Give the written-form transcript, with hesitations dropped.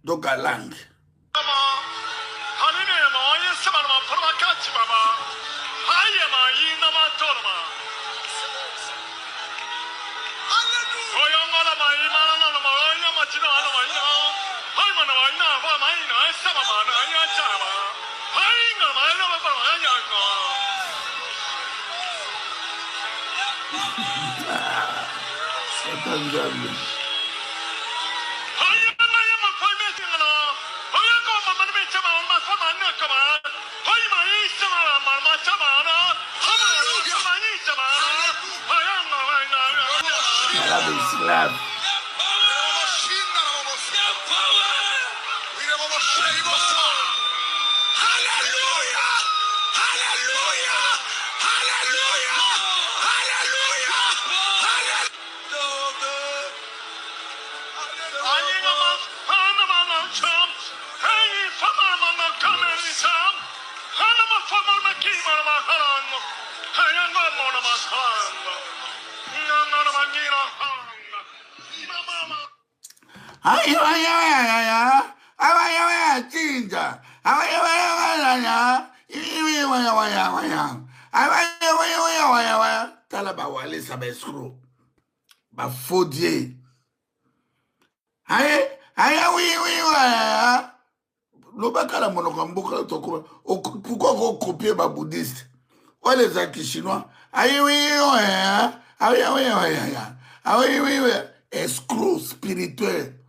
Dogalang. Slap. Talaba wale sabe screw. Ba fodier. Aye, oui. L'obakala monokambuka toko. Pourquoi vous copiez ma bouddhiste? Ouais, les acquis chinois. Aïe, oui. Escroc spirituel.